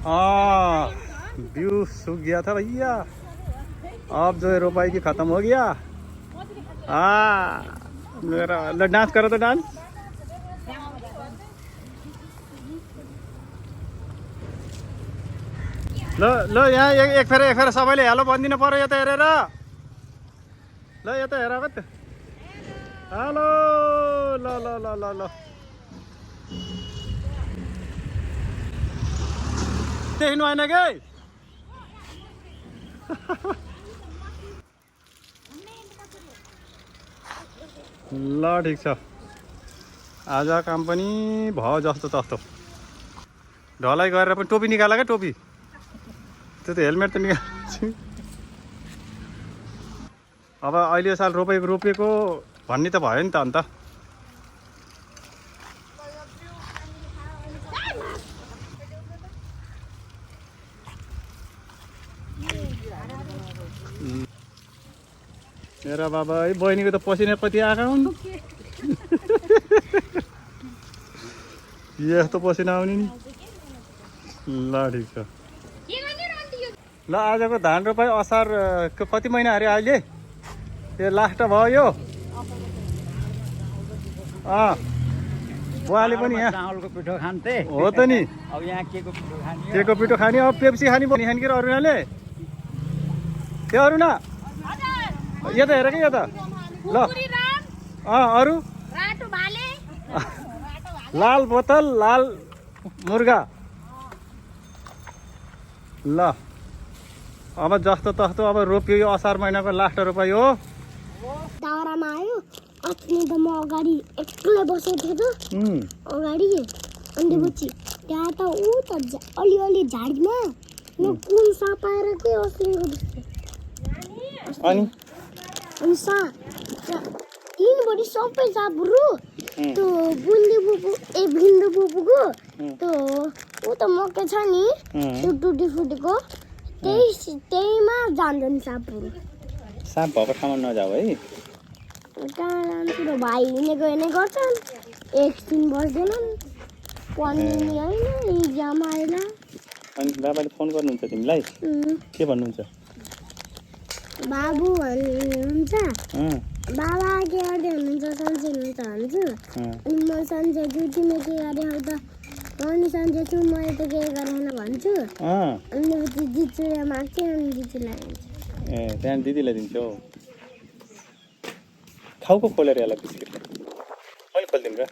हाँ व्यू सूख गया था भैया, अब जो है रोपाई की खत्म हो गया। मेरा ल डांस करो तो डांस। ल ल यहाँ एक फेर सबैले हेलो भनिदिनु पर्यो यता हेरेर। ल यता हेर त हेलो। ल ल ल ल ल देख्नु भएन कि ल ठिक छ। आज काम पनि भयो जस्तो तस्तो। ढलाइ गरेर पनि टोपी निकाल क्या टोपी, त्यो त हेलमेट त निकाल्छु। अब अहिले यो साल रोपेको भन्ने त भयो नि त अन्त। मेरा बाबा है बहिनीको त पसिना कति आएको हुन्। यस्तो पसिना आउने नि। ल ठिक छ। ल आजको धान रोपाइ असारको कति महिना अरे अहिले? यो लास्ट भयो यो। बुवाले पनि यहाँ चामलको पिठो खान्थे हो त नि। अब यहाँ के को पिठो खाने? के को पिठो खाने? अब पेप्सी खाने पनि खाने कि अरुणाले? त्यो अरुणा यो त हेर कि यो त। ल अरू लाल बोतल लाल मुर्गा। ल अब जस्तो तस्तो अब रोप्यो यो असार महिनाको लास्ट रोपाइ हो। दाउरामा आयो अस्ति त म अगाडि एक्लै बसेको थिएँ त अगाडि, अनि पछि त्यहाँ त ऊ त अलिअलि झाडीमा कुन साप आएर के अस्तिको जस्तो। अनि सा दिनभरि सबै सापहरू त्यो बुन्दी बुबु भिन्डो बुबुको त्यो ऊ त मकै छ नि त्यो टुटी फुटेको त्यहीमा जान्छन् सापहरू। साप भएको ठाउँमा नजाऊ है। कहाँ जान्छु र भाइ हिँडेको हिँड्ने गर्छन्, एकछिन बस्दैनन् पढ्ने होइन इक्जाम आएन। अनि बाबाले फोन गर्नुहुन्छ तिमीलाई के भन्नुहुन्छ? बाबु भन्नुहुन्छ, बाबा के गर्दै हुनुहुन्छ सन्चै हुनुहुन्छ भन्छु। अनि म सन्चै ड्युटीमा के गरेँ हौ त अनि सन्चै छु म यता के गरेन भन्छु। अनि पछि जिजुले माग्छ अनि जिजुलाई दिन्छ। ए त्यहाँ दिदीलाई दिन्छौ। खाउको खोलेर यसलाई बिस्किट कहिले खोलिदिउँ र?